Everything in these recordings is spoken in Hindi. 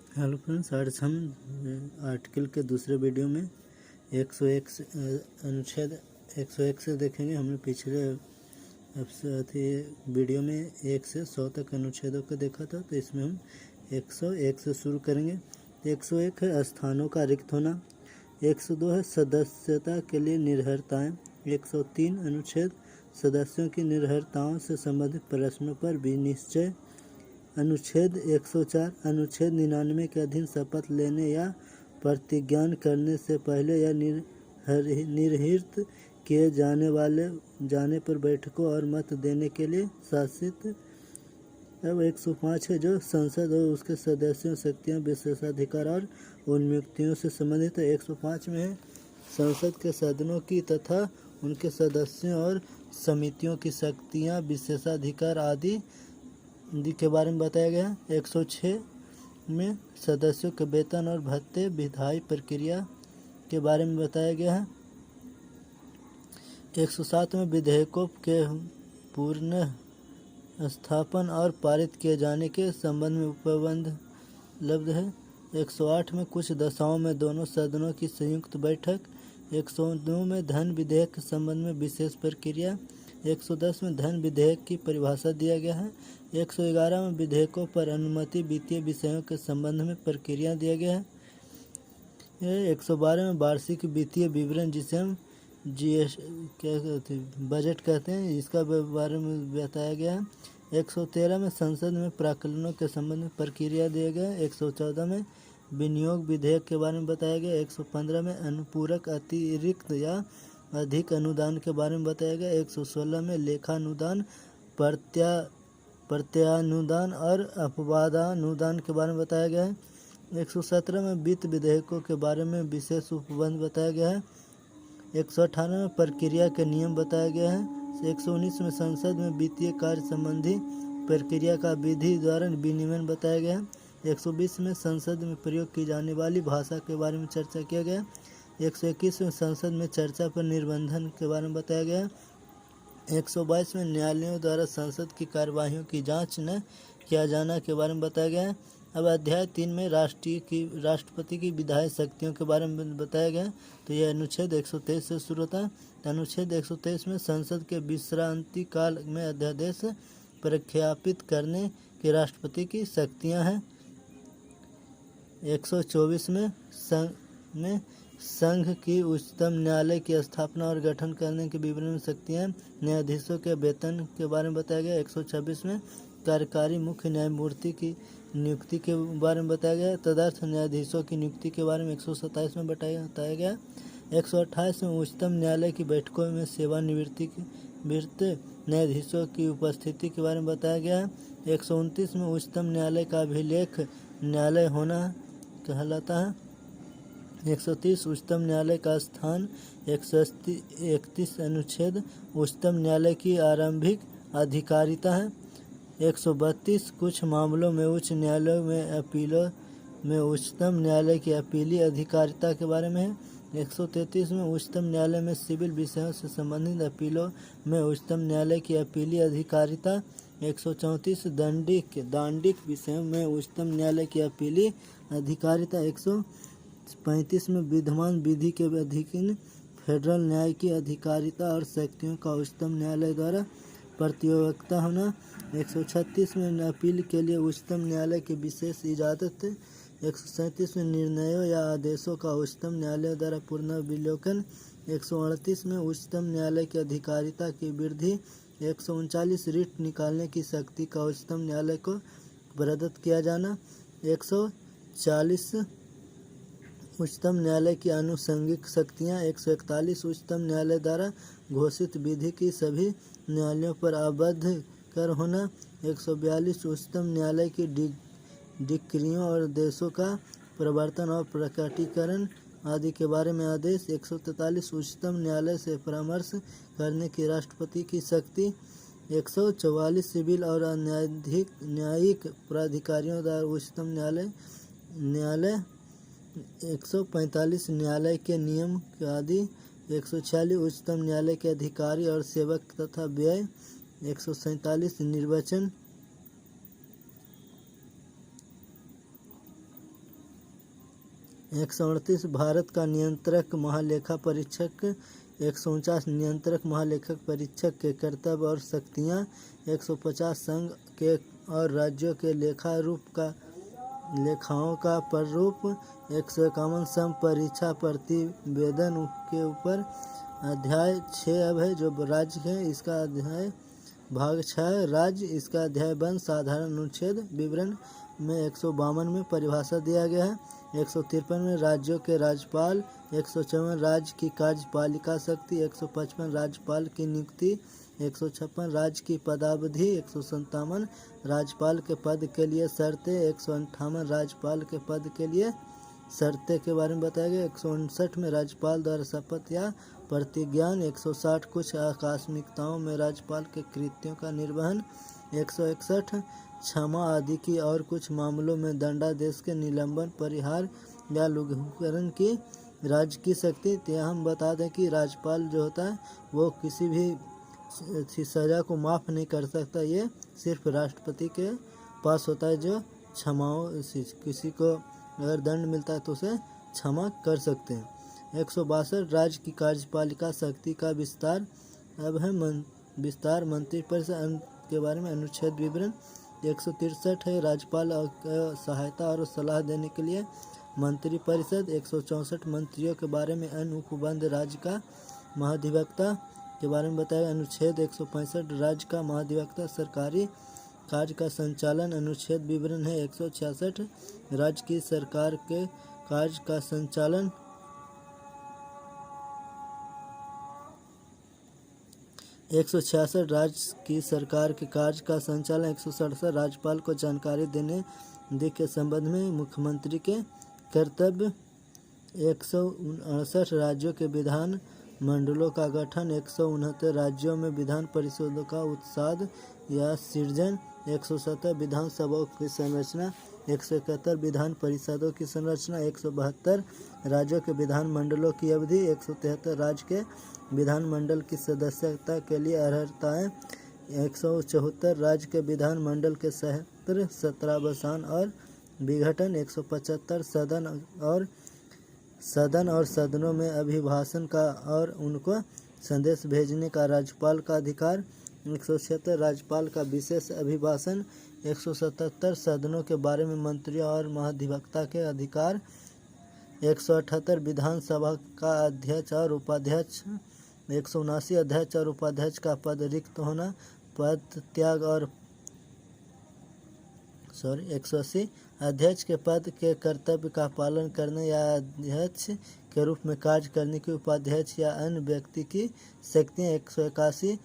हेलो फ्रेंड्स, आज हम आर्टिकल के दूसरे वीडियो में 101 अनुच्छेद 101 से देखेंगे। हमने पिछले वीडियो में 1 से 100 तक अनुच्छेदों को देखा था, तो इसमें हम 101 से शुरू करेंगे। 101 है स्थानों का रिक्त होना। 102 है सदस्यता के लिए निर्भरताएँ। 103 अनुच्छेद सदस्यों की निर्भरताओं से संबंधित प्रश्नों पर विनिश्चय। अनुच्छेद 104 अनुच्छेद 99 के अधीन शपथ लेने या प्रतिज्ञान करने से पहले या निर्हित किए जाने पर बैठकों और मत देने के लिए शासित। अब 105 है जो संसद और उसके सदस्यों, शक्तियां, विशेषाधिकार और उन्मुक्तियों से संबंधित है। 105 में है संसद के सदनों की तथा उनके सदस्यों और समितियों की शक्तियां, विशेषाधिकार आदि के बारे में बताया गया है। 106 में सदस्यों के वेतन और भत्ते, विधायी प्रक्रिया के बारे में बताया गया है। 107 में विधेयकों के पूर्ण स्थापन और पारित किए जाने के संबंध में उपबंध उपलब्ध है। 108 में कुछ दशाओं में दोनों सदनों की संयुक्त बैठक। 109 में धन विधेयक के संबंध में विशेष प्रक्रिया। 110 में धन विधेयक की परिभाषा दिया गया है। 111 में विधेयकों पर अनुमति, वित्तीय विषयों के संबंध में प्रक्रिया दिया गया है। 112 में वार्षिक वित्तीय विवरण, जिसे हम बजट कहते हैं, इसका बारे में बताया गया है। 113 में संसद में प्राक्कलनों के संबंध में प्रक्रिया दिया गया है। 114 में विनियोग विधेयक के बारे में बताया गया। 115 में अनुपूरक, अतिरिक्त या अधिक अनुदान के बारे में बताया गया। 116 में लेखानुदान, प्रत्यानुदान और अपवादानुदान के बारे में बताया गया है। 117 में वित्त विधेयकों के बारे में विशेष उपबंध बताया गया है। 118 में प्रक्रिया के नियम बताया गया है। 119 में संसद में वित्तीय कार्य संबंधी प्रक्रिया का विधि द्वारा विनियमन बताया गया है। 120 में संसद में प्रयोग की जाने वाली भाषा के बारे में चर्चा किया गया। 121 में संसद में चर्चा पर निर्बंधन के बारे में बताया गया। 122 में न्यायालयों द्वारा संसद की कार्यवाहियों की जांच न किया जाना के बारे में बताया गया है। अब अध्याय 3 में राष्ट्रपति की विधायी शक्तियों के बारे में बताया गया। तो यह अनुच्छेद 123 से शुरू होता है। अनुच्छेद 123 में संसद के विश्रांति काल में अध्यादेश प्रख्यापित करने की राष्ट्रपति की शक्तियां हैं। 124 में संघ की उच्चतम न्यायालय की स्थापना और गठन करने के विवरण में शक्तियां। न्यायाधीशों के वेतन के बारे में बताया गया। 126 में कार्यकारी मुख्य न्यायमूर्ति की नियुक्ति के बारे में बताया गया। तदर्थ न्यायाधीशों की नियुक्ति के बारे में 127 में बताया गया। 128 में उच्चतम न्यायालय की बैठकों में सेवानिवृत्त न्यायाधीशों की उपस्थिति के बारे में बताया गया है। 129 में उच्चतम न्यायालय का अभिलेख न्यायालय होना कहलाता है। 130 उच्चतम न्यायालय का स्थान। 131 अनुच्छेद उच्चतम न्यायालय की आरंभिक अधिकारिता है। 132 कुछ मामलों में उच्च न्यायालयों में अपीलों में उच्चतम न्यायालय की अपीली अधिकारिता के बारे में है। 133 में उच्चतम न्यायालय में सिविल विषयों से संबंधित अपीलों में उच्चतम न्यायालय की अपीली अधिकारिता। 134 दांडिक विषयों में उच्चतम न्यायालय की अपीली अधिकारिता। 135 में विद्यमान विधि के अधीन फेडरल न्याय की अधिकारिता और शक्तियों का उच्चतम न्यायालय द्वारा प्रतियोगिता होना। 136 में अपील के लिए उच्चतम न्यायालय की विशेष इजाज़त। 137 में निर्णयों या आदेशों का उच्चतम न्यायालय द्वारा पुनर्विलोकन। 138 में उच्चतम न्यायालय की अधिकारिता की वृद्धि। 139 रिट निकालने की शक्ति का उच्चतम न्यायालय को प्रदत्त किया जाना। 140 उच्चतम न्यायालय की आनुषंगिक शक्तियाँ। 141 उच्चतम न्यायालय द्वारा घोषित विधि की सभी न्यायालयों पर आबद्ध कर होना। 142 उच्चतम न्यायालय की डिक्रियों और देशों का प्रवर्तन और प्रकटीकरण आदि के बारे में आदेश। 143 उच्चतम न्यायालय से परामर्श करने की राष्ट्रपति की शक्ति। 144 सिविल और न्यायिक प्राधिकारियों द्वारा उच्चतम न्यायालय। 145 न्यायालय के नियम आदि। 146 उच्चतम न्यायालय के अधिकारी और सेवक तथा व्यय। 147 निर्वाचन। 138 भारत का नियंत्रक महालेखा परीक्षक। 149 नियंत्रक महालेखक परीक्षक के कर्तव्य और शक्तियाँ। 150 संघ के और राज्यों के लेखाओं का प्रारूप। 151 सम परीक्षा प्रतिवेदन के ऊपर। अध्याय 6 अब है जो राज्य है, इसका अध्याय भाग 6 राज्य, इसका अध्याय बंद साधारण अनुच्छेद विवरण में 152 में परिभाषा दिया गया है। 153 में राज्यों के राज्यपाल। 154 राज्य की कार्यपालिका शक्ति। 155 राज्यपाल की नियुक्ति। 156 राज्य की पदावधि। 157 राज्यपाल के पद के लिए शर्तें। 158 राज्यपाल के पद के लिए शर्तें के बारे में बताया गया। 159 में राज्यपाल द्वारा शपथ या प्रतिज्ञान। 160 कुछ आकस्मिकताओं में राज्यपाल के कृत्यों का निर्वहन। 161 क्षमा आदि की और कुछ मामलों में दंडादेश के निलंबन, परिहार या लघुकरण की राज्य की शक्ति। तो यहाँ हम बता दें कि राज्यपाल जो होता है वो किसी भी सज़ा को माफ़ नहीं कर सकता, ये सिर्फ राष्ट्रपति के पास होता है जो क्षमाओं किसी को अगर दंड मिलता है तो उसे क्षमा कर सकते हैं। 162 राज्य की कार्यपालिका शक्ति का विस्तार। अब है विस्तार मंत्रिपरिषद के बारे में अनुच्छेद विवरण। 163 है राज्यपाल सहायता और सलाह देने के लिए मंत्रिपरिषद। 164 मंत्रियों के बारे में अन्य उपबंध राज्य का महाधिवक्ता के बारे में बताया। अनुच्छेद 165 राज्य का महाधिवक्ता सरकारी कार्य का संचालन। अनुच्छेद विवरण है 166 राज्य की सरकार के कार्य का संचालन। 166 राज्य की सरकार के कार्य का संचालन। 167 राज्यपाल को जानकारी देने के संबंध में मुख्यमंत्री के कर्तव्य। 159 राज्यों के विधान मंडलों का गठन। 169 राज्यों में विधान परिषदों का उत्साद या सृजन। 170 विधानसभाओं की संरचना। 171 विधान परिषदों की संरचना। 172 राज्यों के विधान मंडलों की अवधि। 173 राज्य के विधानमंडल की सदस्यता के लिए अर्हताएँ। 174 राज्य के विधानमंडल के सत्र, सत्रावसान और विघटन। 175 सदन और सदनों में अभिभाषण का और उनको संदेश भेजने का राज्यपाल का अधिकार। 176 राज्यपाल का विशेष अभिभाषण। 177 सदनों के बारे में मंत्रियों और महाधिवक्ता के अधिकार। 178 विधानसभा का अध्यक्ष और उपाध्यक्ष। 179 अध्यक्ष और उपाध्यक्ष का पद रिक्त होना, पद त्याग और 180 अध्यक्ष के पद के कर्तव्य का पालन करने या अध्यक्ष के रूप में कार्य करने की उपाध्यक्ष या अन्य व्यक्ति की शक्तियाँ। 181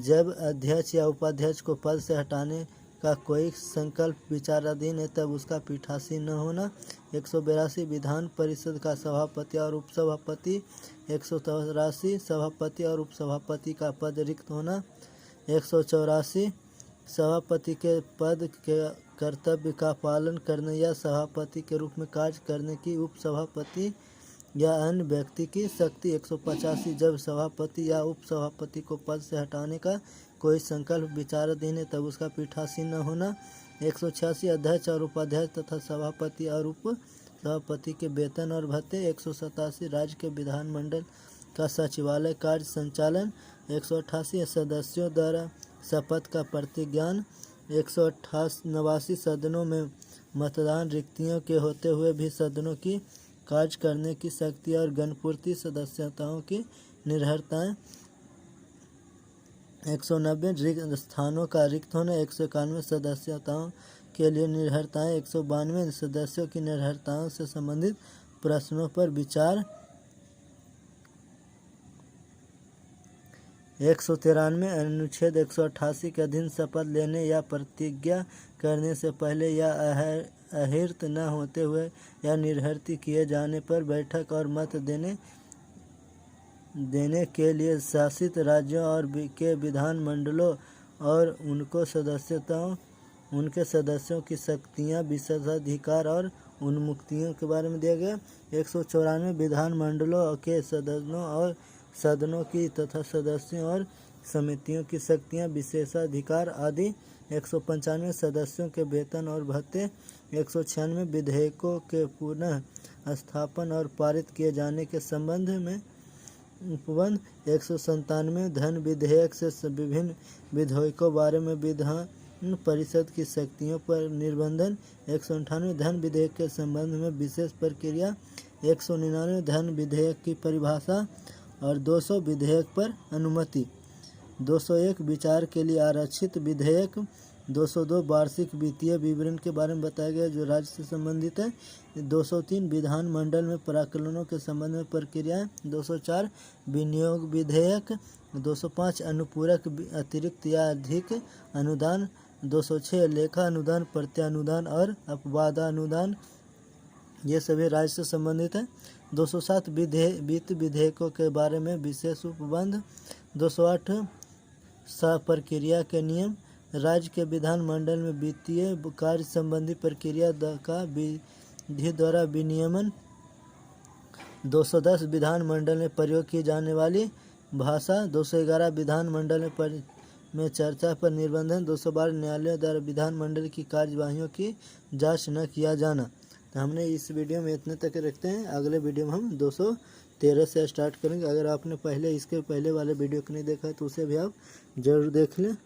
जब अध्यक्ष या उपाध्यक्ष को पद से हटाने का कोई संकल्प विचाराधीन है तब उसका पीठासीन न होना। 182 विधान परिषद का सभापति और उपसभापति। 183 सभापति और उपसभापति का पद रिक्त होना। 184 सभापति के पद के कर्तव्य का पालन करने या सभापति के रूप में कार्य करने की उपसभापति या अन्य व्यक्ति की शक्ति। 185 जब सभापति या उपसभापति को पद से हटाने का कोई संकल्प विचाराधीन है तब उसका पीठासीन न होना। 186 अध्यक्ष और उपाध्यक्ष तथा सभापति और उप सभापति के वेतन और भत्ते। 187 राज्य के विधानमंडल का सचिवालय कार्य संचालन। 188 सदस्यों द्वारा शपथ का प्रतिज्ञान। 189 सदनों में मतदान रिक्तियों के होते हुए भी सदनों की कार्य करने की शक्ति और गणपूर्ति सदस्यताओं की निर्भरताएँ। 190 रिक्त स्थानों का रिक्त होना। 191 सदस्यताओं के लिए निर्भरताएँ। 192 सदस्यों की निर्भरताओं से संबंधित प्रश्नों पर विचार। 193 अनुच्छेद 188 के अधीन शपथ लेने या प्रतिज्ञा करने से पहले या अहिर्त न होते हुए या निर्हृत किए जाने पर बैठक और मत देने के लिए शासित राज्यों और के विधानमंडलों और उनके सदस्यों की शक्तियाँ, विशेषाधिकार और उन्मुक्तियों के बारे में दिया गया। 194 विधानमंडलों के सदनों की तथा सदस्यों और समितियों की शक्तियाँ, विशेषाधिकार आदि 195 सदस्यों के वेतन और भत्ते, 196 विधेयकों के पुनः स्थापन और पारित किए जाने के संबंध में उपबंध, 197 धन विधेयक से विभिन्न विधेयकों बारे में विधान परिषद की शक्तियों पर निर्बंधन, 198 धन विधेयक के संबंध में विशेष प्रक्रिया, 199 धन विधेयक की परिभाषा और 200 विधेयक पर अनुमति, 201 विचार के लिए आरक्षित विधेयक, 202 वार्षिक वित्तीय विवरण के बारे में बताया गया जो राज्य से संबंधित है, 203 विधानमंडल में प्राक्कलनों के संबंध में प्रक्रियाएं, 204 विनियोग विधेयक, 205 अनुपूरक अतिरिक्त या अधिक अनुदान, 206 लेखा अनुदान, प्रत्यानुदान और अपवादानुदान, ये सभी राज्य से संबंधित है, 207 वित्त विधेयकों के बारे में विशेष उपबंध, 208 प्रक्रिया के नियम, राज्य के विधानमंडल में वित्तीय कार्य संबंधी प्रक्रिया का विधि द्वारा विनियमन, 210 विधानमंडल में प्रयोग की जाने वाली भाषा, 211 विधानमंडल में चर्चा पर निर्बंधन, 212 न्यायालयों द्वारा विधानमंडल की कार्यवाहियों की जांच न किया जाना। तो हमने इस वीडियो में इतने तक रखते हैं। अगले वीडियो में हम 213 से स्टार्ट करेंगे। अगर आपने इसके पहले वाले वीडियो को नहीं देखा है तो उसे भी आप ज़रूर देख लें।